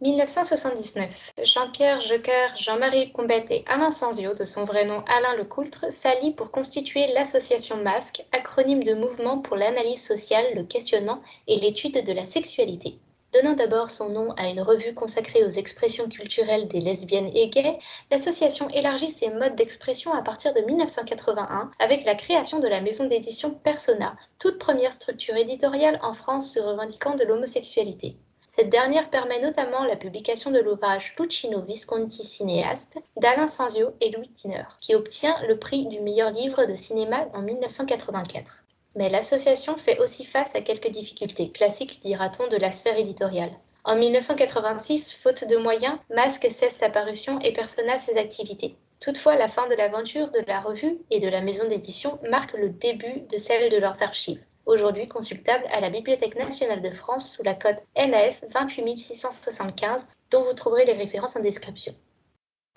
1979, Jean-Pierre Jocker, Jean-Marie Combette et Alain Sanzio, de son vrai nom Alain Lecoultre, s'allient pour constituer l'association MASQ, acronyme de Mouvement pour l'analyse sociale, le questionnement et l'étude de la sexualité. Donnant d'abord son nom à une revue consacrée aux expressions culturelles des lesbiennes et gays, l'association élargit ses modes d'expression à partir de 1981 avec la création de la maison d'édition Persona, toute première structure éditoriale en France se revendiquant de l'homosexualité. Cette dernière permet notamment la publication de l'ouvrage Luchino Visconti cinéaste d'Alain Sanzio et Louis Tiner, qui obtient le prix du meilleur livre de cinéma en 1984. Mais l'association fait aussi face à quelques difficultés, classiques dira-t-on de la sphère éditoriale. En 1986, faute de moyens, MASQ cesse sa parution et Persona ses activités. Toutefois, la fin de l'aventure de la revue et de la maison d'édition marque le début de celle de leurs archives, aujourd'hui consultables à la Bibliothèque nationale de France sous la code NAF 28675, dont vous trouverez les références en description.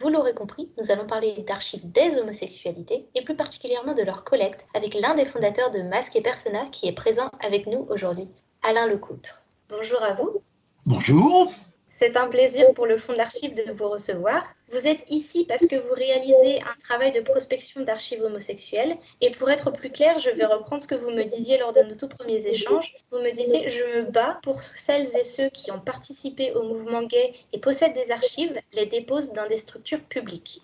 Vous l'aurez compris, nous allons parler d'archives des homosexualités et plus particulièrement de leur collecte avec l'un des fondateurs de MASQ et Persona qui est présent avec nous aujourd'hui, Alain Lecoultre. Bonjour à vous. Bonjour. C'est un plaisir pour le Fonds de l'Archive de vous recevoir. Vous êtes ici parce que vous réalisez un travail de prospection d'archives homosexuelles. Et pour être plus clair, je vais reprendre ce que vous me disiez lors de nos tout premiers échanges. Vous me disiez « Je me bats pour celles et ceux qui ont participé au mouvement gay et possèdent des archives, les déposent dans des structures publiques ».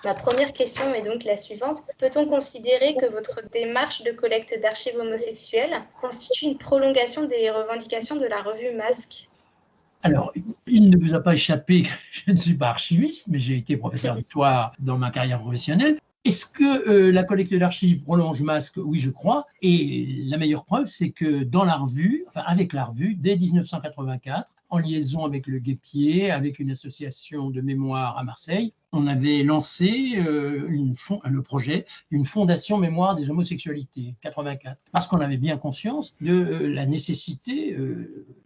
Ma première question est donc la suivante. Peut-on considérer que votre démarche de collecte d'archives homosexuelles constitue une prolongation des revendications de la revue MASQ ? Alors, il ne vous a pas échappé que je ne suis pas archiviste, mais j'ai été professeur d'histoire dans ma carrière professionnelle. Est-ce que la collecte d'archives prolonge MASQ? Oui, je crois. Et la meilleure preuve, c'est que dans la revue, enfin avec la revue, dès 1984, en liaison avec le Guêpier, avec une association de mémoire à Marseille, on avait lancé le projet d'une fondation mémoire des homosexualités, 84, parce qu'on avait bien conscience de la nécessité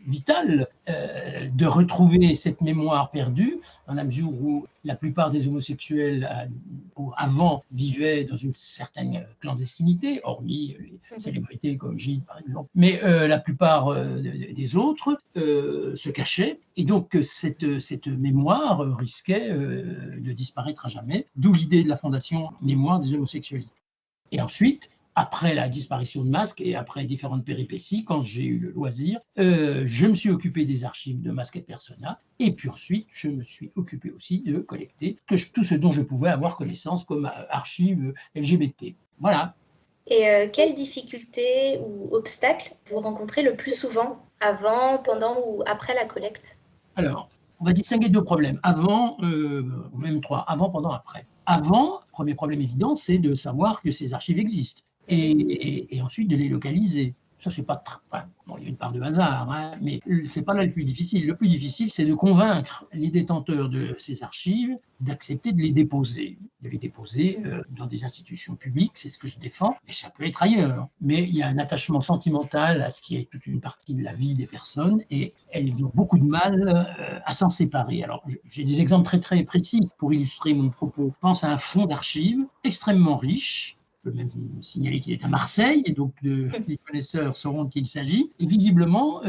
vitale de retrouver cette mémoire perdue, dans la mesure où la plupart des homosexuels avant vivaient dans une certaine clandestinité, hormis les célébrités comme Gilles par exemple, mais la plupart des autres se cachaient, et donc cette mémoire risquait de disparaître à jamais, d'où l'idée de la fondation Mémoire des homosexualités. Et ensuite, après la disparition de MASQ et après différentes péripéties, quand j'ai eu le loisir, je me suis occupé des archives de MASQ et Persona, et puis ensuite, je me suis occupé aussi de collecter tout ce dont je pouvais avoir connaissance comme archives LGBT. Voilà. Et quelles difficultés ou obstacles vous rencontrez le plus souvent, avant, pendant ou après la collecte ? Alors, on va distinguer deux problèmes, avant, ou même trois, avant, pendant, après. Avant, premier problème évident, c'est de savoir que ces archives existent et ensuite de les localiser. Ça, c'est pas bon, il y a une part de hasard, hein, mais c'est pas là le plus difficile. Le plus difficile, c'est de convaincre les détenteurs de ces archives d'accepter de les déposer dans des institutions publiques, c'est ce que je défends, mais ça peut être ailleurs. Mais il y a un attachement sentimental à ce qui est toute une partie de la vie des personnes et elles ont beaucoup de mal à s'en séparer. Alors, j'ai des exemples très très précis pour illustrer mon propos. Je pense à un fonds d'archives extrêmement riche. Je peux même signaler qu'il est à Marseille, et donc les connaisseurs sauront de qui il s'agit. Et visiblement,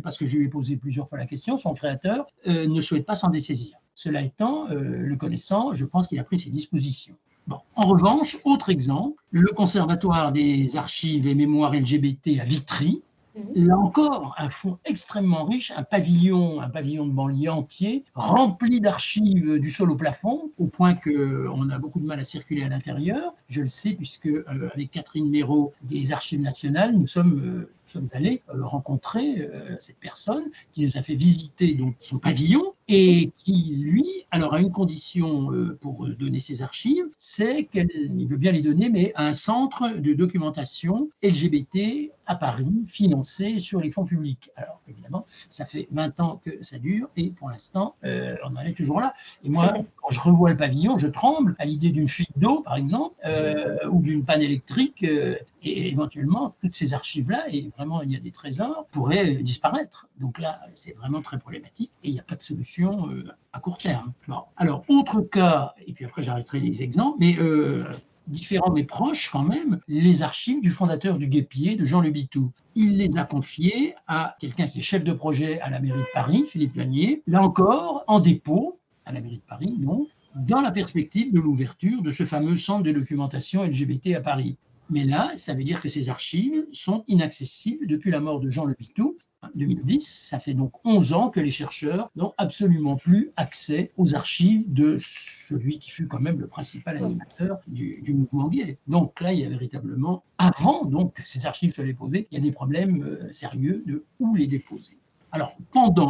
parce que je lui ai posé plusieurs fois la question, son créateur ne souhaite pas s'en dessaisir. Cela étant, le connaissant, je pense qu'il a pris ses dispositions. Bon. En revanche, autre exemple, le Conservatoire des archives et mémoires LGBT à Vitry, là encore, un fonds extrêmement riche, un pavillon de banlieue entier, rempli d'archives du sol au plafond, au point qu'on a beaucoup de mal à circuler à l'intérieur. Je le sais puisque, avec Catherine Méraud des Archives nationales, nous sommes allés rencontrer cette personne qui nous a fait visiter donc, son pavillon et qui, lui, alors a une condition pour donner ses archives, c'est qu'il veut bien les donner, mais à un centre de documentation LGBT à Paris, financé sur les fonds publics. Alors, évidemment, ça fait 20 ans que ça dure et pour l'instant, on en est toujours là. Et moi, quand je revois le pavillon, je tremble à l'idée d'une fuite d'eau, par exemple, ou d'une panne électrique, et éventuellement, toutes ces archives-là, et vraiment, il y a des trésors, pourraient disparaître. Donc là, c'est vraiment très problématique et il n'y a pas de solution à court terme. Bon. Alors, autre cas, et puis après, j'arrêterai les exemples, mais différents mais proches quand même, les archives du fondateur du Guêpier, de Jean Le Bitou. Il les a confiées à quelqu'un qui est chef de projet à la mairie de Paris, Philippe Lanier, là encore en dépôt, à la mairie de Paris, non, dans la perspective de l'ouverture de ce fameux centre de documentation LGBT à Paris. Mais là, ça veut dire que ces archives sont inaccessibles depuis la mort de Jean Le Bitou, 2010, ça fait donc 11 ans que les chercheurs n'ont absolument plus accès aux archives de celui qui fut quand même le principal animateur du mouvement gay. Donc là, il y a véritablement, avant donc que ces archives soient déposées, il y a des problèmes sérieux de où les déposer. Alors,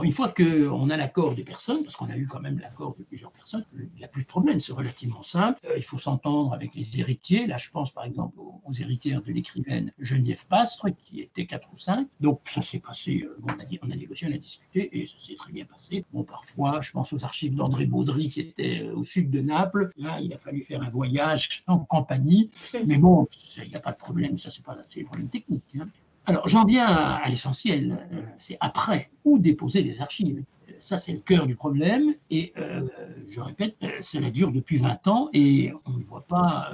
une fois qu'on a l'accord des personnes, parce qu'on a eu quand même l'accord de plusieurs personnes, il n'y a plus de problème, c'est relativement simple. Il faut s'entendre avec les héritiers. Là, je pense par exemple aux héritières de l'écrivaine Geneviève Pastre, qui étaient 4 ou 5. Donc, ça s'est passé, on a négocié, on a discuté, et ça s'est très bien passé. Bon, parfois, je pense aux archives d'André Baudry, qui était au sud de Naples. Là, il a fallu faire un voyage en compagnie. Mais bon, il n'y a pas de problème, ça, c'est des problèmes techniques. Hein. Alors, j'en viens à l'essentiel, c'est après, où déposer les archives. Ça, c'est le cœur du problème, et je répète, cela dure depuis 20 ans, et on ne voit pas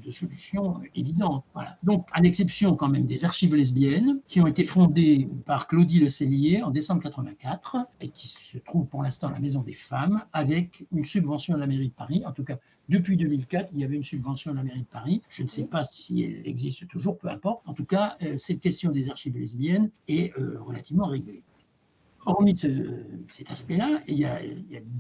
de solution évidente. Voilà. Donc, à l'exception quand même des archives lesbiennes, qui ont été fondées par Claudie Le Cellier en décembre 84, et qui se trouvent pour l'instant à la Maison des Femmes, avec une subvention de la mairie de Paris, en tout cas, depuis 2004, il y avait une subvention de la mairie de Paris. Je ne sais pas si elle existe toujours, peu importe. En tout cas, cette question des archives lesbiennes est relativement réglée. Hormis cet aspect-là, il y a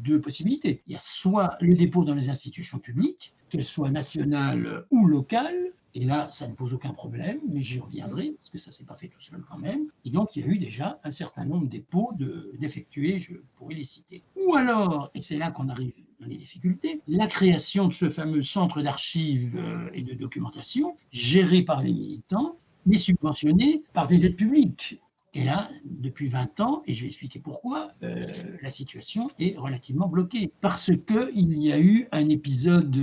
deux possibilités. Il y a soit le dépôt dans les institutions publiques, qu'elles soient nationales ou locales, et là, ça ne pose aucun problème, mais j'y reviendrai, parce que ça ne s'est pas fait tout seul quand même. Et donc, il y a eu déjà un certain nombre de dépôts d'effectués, je pourrais les citer. Ou alors, et c'est là qu'on arrive dans les difficultés, la création de ce fameux centre d'archives et de documentation, géré par les militants, mais subventionné par des aides publiques. Et là, depuis 20 ans, et je vais expliquer pourquoi, la situation est relativement bloquée. Parce qu'il y a eu un épisode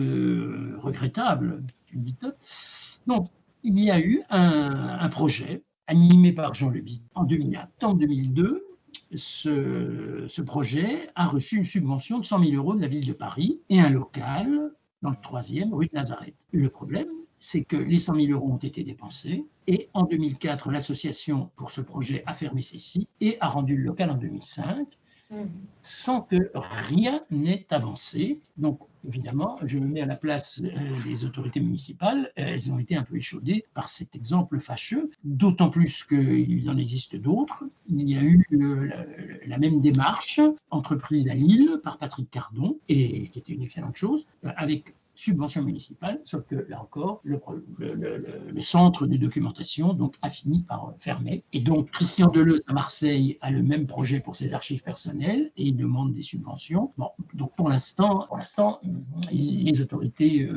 regrettable, tu me dis top. Donc, il y a eu un projet animé par Jean Le Bitou en 2001. En 2002, ce projet a reçu une subvention de 100 000 € de la ville de Paris et un local dans le 3e, rue de Nazareth. Le problème, c'est que les 100 000 € ont été dépensés et en 2004, l'association pour ce projet a fermé ses sites et a rendu le local en 2005 sans que rien n'ait avancé. Donc, évidemment, je me mets à la place des autorités municipales. Elles ont été un peu échaudées par cet exemple fâcheux, d'autant plus qu'il en existe d'autres. Il y a eu la même démarche entreprise à Lille par Patrick Cardon, et qui était une excellente chose, avec subvention municipale, sauf que là encore, le centre de documentation donc, a fini par fermer. Et donc, Christian Deleuze à Marseille a le même projet pour ses archives personnelles et il demande des subventions. Bon, donc pour l'instant, les autorités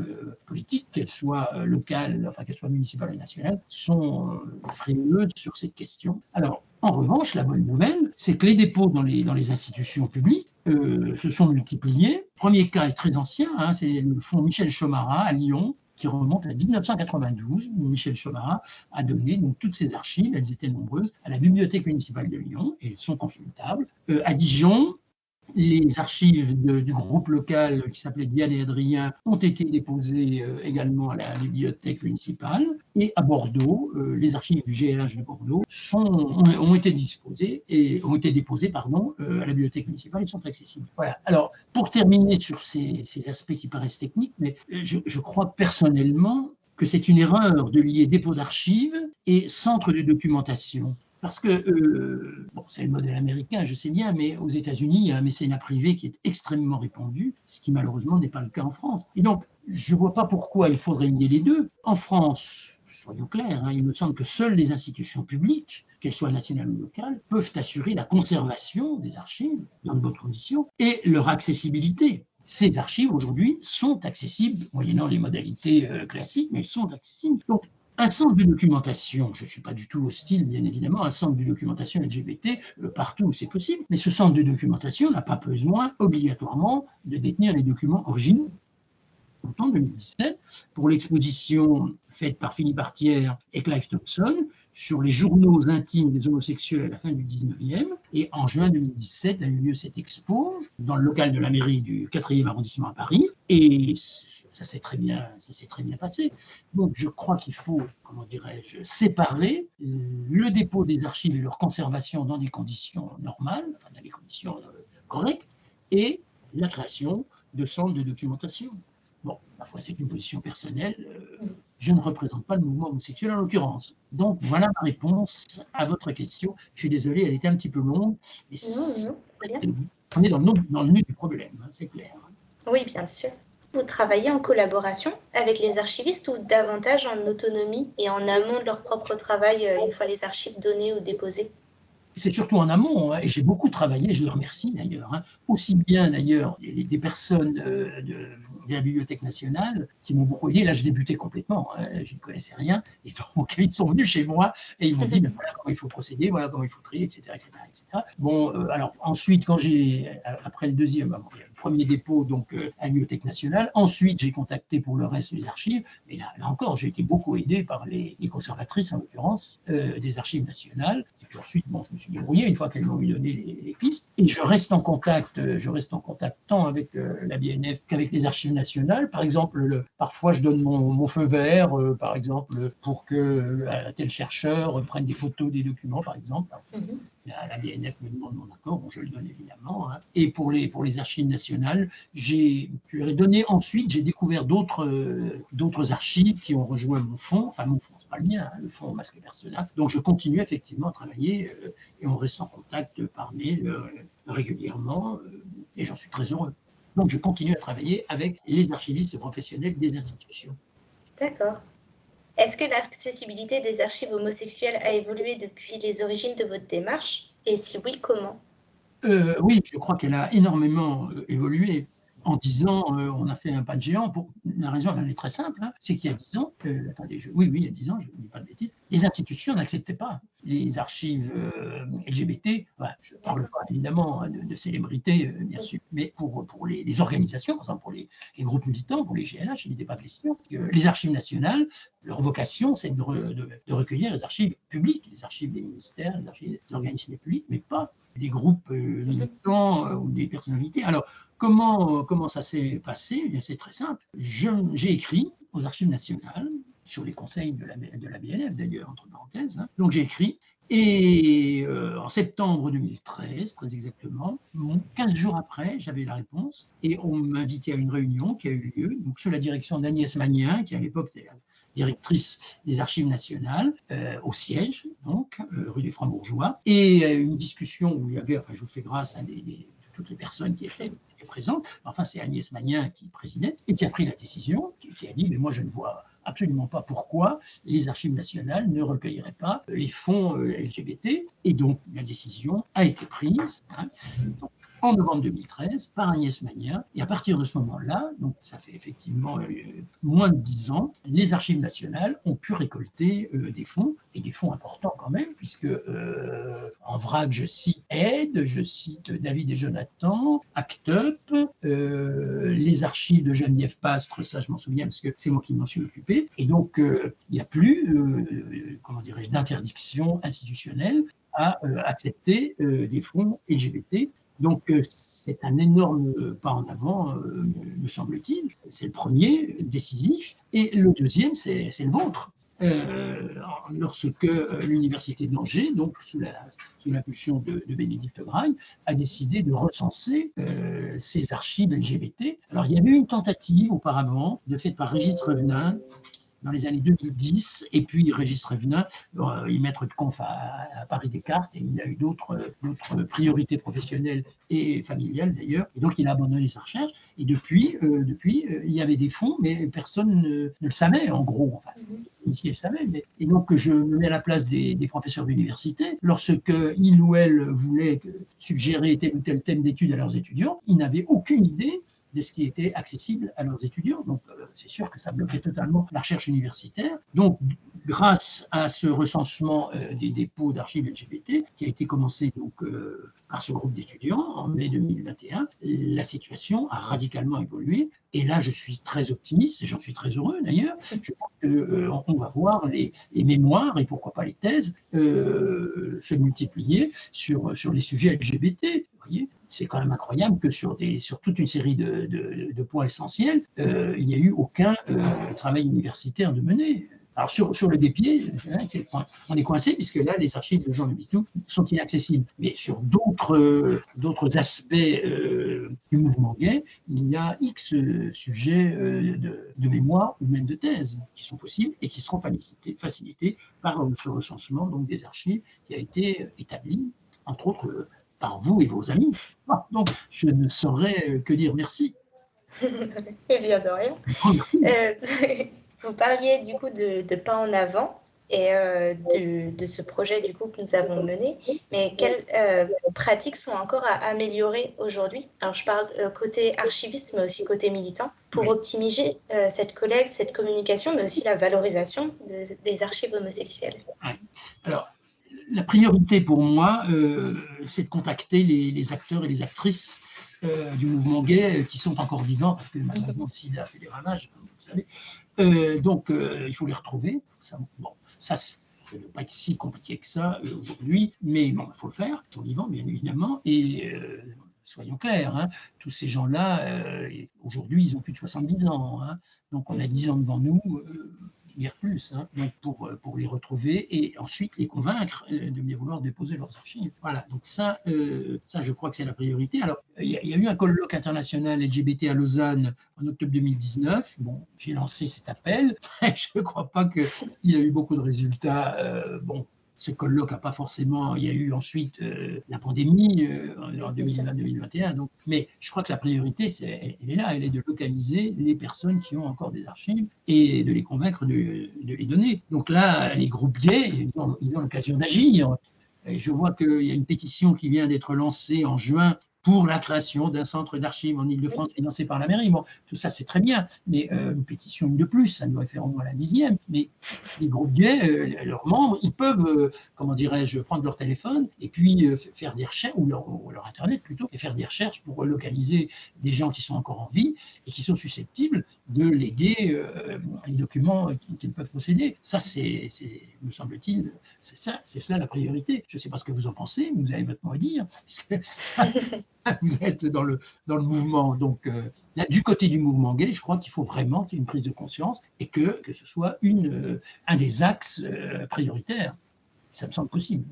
politiques, qu'elles soient locales, enfin qu'elles soient municipales ou nationales, sont frileuses sur cette question. Alors, en revanche, la bonne nouvelle, c'est que les dépôts dans les institutions publiques se sont multipliés. Le premier cas est très ancien, hein, c'est le fonds Michel Chomara à Lyon, qui remonte à 1992, où Michel Chomara a donné donc, toutes ces archives, elles étaient nombreuses, à la bibliothèque municipale de Lyon, et elles sont consultables. À Dijon, les archives du groupe local qui s'appelait Diane et Adrien ont été déposées également à la bibliothèque municipale. Et à Bordeaux, les archives du GLH de Bordeaux ont été déposées à la bibliothèque municipale et sont accessibles. Voilà. Alors, pour terminer sur ces aspects qui paraissent techniques, mais je crois personnellement que c'est une erreur de lier dépôt d'archives et centre de documentation. Parce que, c'est le modèle américain, je sais bien, mais aux États-Unis, il y a un mécénat privé qui est extrêmement répandu, ce qui malheureusement n'est pas le cas en France. Et donc, je ne vois pas pourquoi il faudrait lier les deux. En France, soyons clairs, hein, il me semble que seules les institutions publiques, qu'elles soient nationales ou locales, peuvent assurer la conservation des archives dans de bonnes conditions et leur accessibilité. Ces archives, aujourd'hui, sont accessibles, moyennant les modalités classiques, mais elles sont accessibles. Donc, un centre de documentation, je ne suis pas du tout hostile, bien évidemment, un centre de documentation LGBT partout où c'est possible, mais ce centre de documentation n'a pas besoin obligatoirement de détenir les documents originaux. En 2017, pour l'exposition faite par Philippe Artière et Clive Thompson sur les journaux intimes des homosexuels à la fin du 19e. Et en juin 2017 a eu lieu cette expo dans le local de la mairie du 4e arrondissement à Paris. Et ça s'est très bien passé. Donc je crois qu'il faut, comment dirais-je, séparer le dépôt des archives et leur conservation dans des conditions normales, enfin dans des conditions correctes, et la création de centres de documentation. Bon, parfois c'est une position personnelle, je ne représente pas le mouvement homosexuel en l'occurrence. Donc voilà ma réponse à votre question. Je suis désolé, elle était un petit peu longue, mais Non, bien. on est dans le nœud du problème, hein, c'est clair. Oui, bien sûr. Vous travaillez en collaboration avec les archivistes ou davantage en autonomie et en amont de leur propre travail une fois les archives données ou déposées? C'est surtout en amont, hein, et j'ai beaucoup travaillé, je les remercie d'ailleurs, hein, aussi bien d'ailleurs des personnes de la Bibliothèque nationale qui m'ont beaucoup aidé. Là, je débutais complètement, hein, je ne connaissais rien, et donc ils sont venus chez moi et ils m'ont dit voilà comment il faut procéder, voilà comment il faut trier, etc. etc. Bon, alors ensuite, après le deuxième, le premier dépôt donc, à la Bibliothèque nationale, ensuite j'ai contacté pour le reste les archives, et là encore, j'ai été beaucoup aidé par les conservatrices, en l'occurrence, des archives nationales. Et puis ensuite, bon, je me suis débrouillé une fois qu'elles m'ont donné les pistes. Et je reste en contact tant avec la BNF qu'avec les archives nationales. Par exemple, parfois je donne mon feu vert, par exemple, pour que tel chercheur prenne des photos des documents, par exemple. La BNF me demande mon accord, bon, je le donne évidemment. Hein. Et pour les archives nationales, je leur ai donné ensuite, j'ai découvert d'autres archives qui ont rejoint mon fonds, enfin mon fonds, c'est pas le mien, hein, le fonds Masque Persona. Donc je continue effectivement à travailler et on reste en contact par mail régulièrement et j'en suis très heureux. Donc je continue à travailler avec les archivistes professionnels des institutions. D'accord. Est-ce que l'accessibilité des archives homosexuelles a évolué depuis les origines de votre démarche? Et si oui, comment? Oui, je crois qu'elle a énormément évolué. En 10 ans, on a fait un pas de géant. La raison, elle est très simple, hein, c'est qu'il y a 10 ans, attendez, oui, il y a 10 ans, je ne dis pas de bêtises, les institutions n'acceptaient pas les archives LGBT. Voilà, je ne parle pas évidemment de célébrités, bien sûr, mais pour les organisations, par exemple pour les groupes militants, pour les GLH, il n'était pas question. Les archives nationales, leur vocation, c'est de recueillir les archives publiques, les archives des ministères, les archives des organismes publics, mais pas des groupes militants ou des personnalités. Alors, comment ça s'est passé? Eh bien, c'est très simple. J'ai écrit aux archives nationales, sur les conseils de la BNF d'ailleurs, entre parenthèses. Hein. Donc j'ai écrit, et en septembre 2013, très exactement, 15 jours après, j'avais la réponse, et on m'invitait à une réunion qui a eu lieu, donc sous la direction d'Agnès Magnien, qui à l'époque était directrice des archives nationales, au siège, donc, rue des Francs-Bourgeois, et une discussion où il y avait, enfin je vous fais grâce à toutes les personnes qui étaient présentes, enfin c'est Agnès Magnien qui présidait, et qui a pris la décision, qui a dit, mais moi je ne vois absolument pas pourquoi les archives nationales ne recueilleraient pas les fonds LGBT, et donc la décision a été prise, hein, donc, en novembre 2013 par Agnès Magnien. Et à partir de ce moment-là, donc ça fait effectivement moins de 10 ans, les archives nationales ont pu récolter des fonds, et des fonds importants quand même, puisque en vrac, je cite Aide, je cite David et Jonathan, Act Up, les archives de Geneviève Pastre, ça je m'en souviens parce que c'est moi qui m'en suis occupé. Et donc, il n'y a plus, comment dirais-je, d'interdiction institutionnelle à accepter des fonds LGBT. Donc, c'est un énorme pas en avant, me semble-t-il. C'est le premier, décisif. Et le deuxième, c'est le vôtre. Lorsque l'université d'Angers, donc sous l'impulsion de Bénédicte Graille, a décidé de recenser ces archives LGBT. Alors, il y avait eu une tentative auparavant, de fait par Régis Revenin, dans les années 2010, et puis Régis Revenin, il est maître de conf à Paris Descartes, et il a eu d'autres priorités professionnelles et familiales d'ailleurs, et donc il a abandonné sa recherche, et depuis il y avait des fonds, mais personne ne le savait, en gros, enfin, ici le savait, et donc je me mets à la place des professeurs d'université, lorsque il ou elle voulait suggérer tel ou tel thème d'études à leurs étudiants, ils n'avaient aucune idée de ce qui était accessible à leurs étudiants. Donc, c'est sûr que ça bloquait totalement la recherche universitaire. Donc, grâce à ce recensement des dépôts d'archives LGBT, qui a été commencé donc, par ce groupe d'étudiants en mai 2021, la situation a radicalement évolué. Et là, je suis très optimiste, et j'en suis très heureux d'ailleurs. Je pense qu'on va voir les mémoires, et pourquoi pas les thèses, se multiplier sur les sujets LGBT. Vous voyez, c'est quand même incroyable que sur toute une série de points essentiels, il n'y a eu aucun travail universitaire de mené. Alors sur le guépier, on est coincé puisque là, les archives de Jean Le Bitou sont inaccessibles. Mais sur d'autres aspects du mouvement gay, il y a X sujets de mémoire ou même de thèse qui sont possibles et qui seront facilités par ce recensement donc, des archives qui a été établi, entre autres, par vous et vos amis. Donc, je ne saurais que dire merci. Eh bien, de rien. Vous parliez du coup de Pas en avant et de ce projet du coup que nous avons mené, mais quelles pratiques sont encore à améliorer aujourd'hui? Alors je parle côté archiviste, mais aussi côté militant, pour optimiser cette collecte, cette communication, mais aussi la valorisation des archives homosexuelles. Ouais. Alors, la priorité pour moi, c'est de contacter les acteurs et les actrices du mouvement gay qui sont encore vivants, parce que malheureusement le sida a fait des ravages, comme vous le savez. Donc, il faut les retrouver. Ça ne doit pas être si compliqué que ça aujourd'hui, mais bon, il faut le faire, ils sont vivants, bien évidemment. Et soyons clairs, hein, tous ces gens-là, aujourd'hui, ils ont plus de 70 ans. Hein, donc, on a 10 ans devant nous. Guère plus, hein, donc pour les retrouver et ensuite les convaincre de bien vouloir déposer leurs archives. Voilà, donc ça je crois que c'est la priorité. Alors, il y a eu un colloque international LGBT à Lausanne en octobre 2019. Bon, j'ai lancé cet appel. Je ne crois pas qu'il y a eu beaucoup de résultats. Bon, ce colloque n'a pas forcément. Il y a eu ensuite la pandémie en 2020-2021. Donc, mais je crois que la priorité, elle est là, elle est de localiser les personnes qui ont encore des archives et de les convaincre de les donner. Donc là, les groupes gays, ils ont l'occasion d'agir. Et je vois qu'il y a une pétition qui vient d'être lancée en juin pour la création d'un centre d'archives en Ile-de-France financé par la mairie. Bon, tout ça, c'est très bien, mais une pétition de plus, ça devrait faire au moins la 10e. Mais les groupes gays, leurs membres, ils peuvent, comment dirais-je, prendre leur téléphone et puis faire des recherches, ou leur Internet plutôt, et faire des recherches pour localiser des gens qui sont encore en vie et qui sont susceptibles de léguer les documents qu'ils peuvent posséder. Ça, c'est, me semble-t-il, c'est ça la priorité. Je ne sais pas ce que vous en pensez, mais vous avez votre mot à dire. Vous êtes dans le mouvement. Donc, là, du côté du mouvement gay, je crois qu'il faut vraiment qu'il y ait une prise de conscience et que ce soit un des axes prioritaires. Ça me semble possible.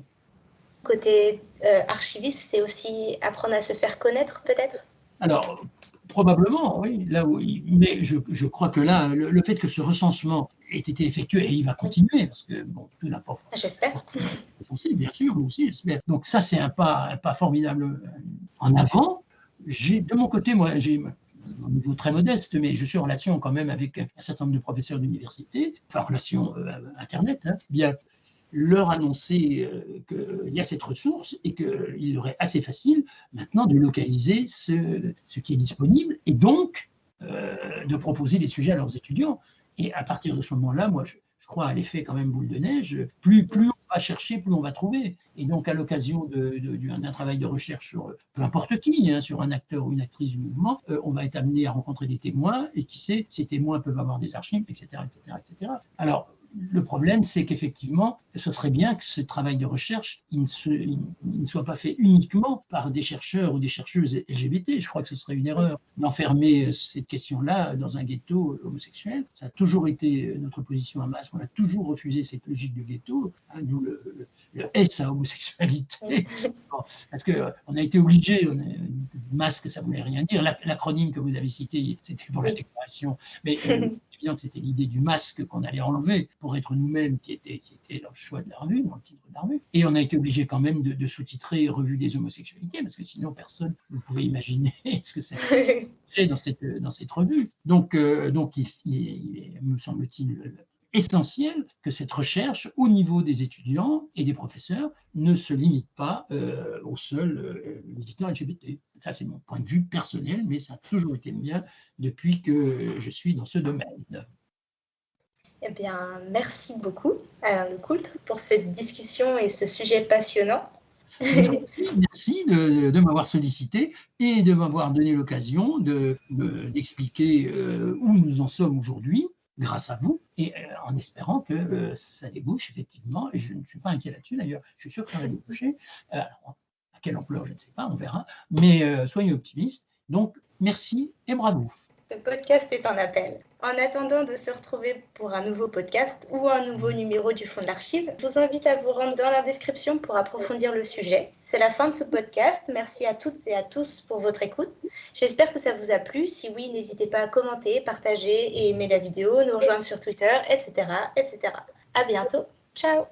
Côté archiviste, c'est aussi apprendre à se faire connaître, peut-être? Alors, probablement, oui. Là, oui. Mais je crois que là, le fait que ce recensement ait été effectué, et il va continuer, parce que, bon, tout n'a pas J'espère. foncé, bien sûr, nous aussi, j'espère. Donc ça, c'est un pas formidable en avant. De mon côté, moi, j'ai un niveau très modeste, mais je suis en relation quand même avec un certain nombre de professeurs d'université, enfin, relation Internet, hein, bien leur annoncer qu'il y a cette ressource et qu'il leur est assez facile maintenant de localiser ce qui est disponible et donc de proposer des sujets à leurs étudiants. Et à partir de ce moment-là, moi, je crois à l'effet quand même boule de neige, plus on va chercher, plus on va trouver. Et donc, à l'occasion d'un travail de recherche sur peu importe qui, hein, sur un acteur ou une actrice du mouvement, on va être amené à rencontrer des témoins, et qui sait, ces témoins peuvent avoir des archives, etc., etc., etc. Alors, le problème, c'est qu'effectivement, ce serait bien que ce travail de recherche il ne soit pas fait uniquement par des chercheurs ou des chercheuses LGBT. Je crois que ce serait une erreur d'enfermer cette question-là dans un ghetto homosexuel. Ça a toujours été notre position à Masque. On a toujours refusé cette logique de ghetto, hein, d'où le S à homosexualité. Parce qu'on a été obligé, Masque, ça ne voulait rien dire. L'acronyme que vous avez cité, c'était pour la déclaration. Mais évident que c'était l'idée du masque qu'on allait enlever pour être nous-mêmes qui était dans le choix de la revue, dans le titre de la revue. Et on a été obligé quand même de sous-titrer Revue des homosexualités, parce que sinon personne ne pouvait imaginer ce que c'était dans cette revue. Donc il est, me semble-t-il, essentiel que cette recherche, au niveau des étudiants et des professeurs, ne se limite pas aux seuls militants LGBT. Ça, c'est mon point de vue personnel, mais ça a toujours été le mien depuis que je suis dans ce domaine. Eh bien, merci beaucoup, Alain Lecoultre, pour cette discussion et ce sujet passionnant. Merci de m'avoir sollicité et de m'avoir donné l'occasion d'expliquer où nous en sommes aujourd'hui, grâce à vous, et en espérant que ça débouche effectivement, et je ne suis pas inquiet là-dessus d'ailleurs, je suis sûr que ça va déboucher, quelle ampleur, je ne sais pas, on verra. Mais soyez optimistes. Donc, merci et bravo. Ce podcast est un appel. En attendant de se retrouver pour un nouveau podcast ou un nouveau numéro du Fonds de l'Archive, je vous invite à vous rendre dans la description pour approfondir le sujet. C'est la fin de ce podcast. Merci à toutes et à tous pour votre écoute. J'espère que ça vous a plu. Si oui, n'hésitez pas à commenter, partager et aimer la vidéo, nous rejoindre sur Twitter, etc., etc. À bientôt. Ciao.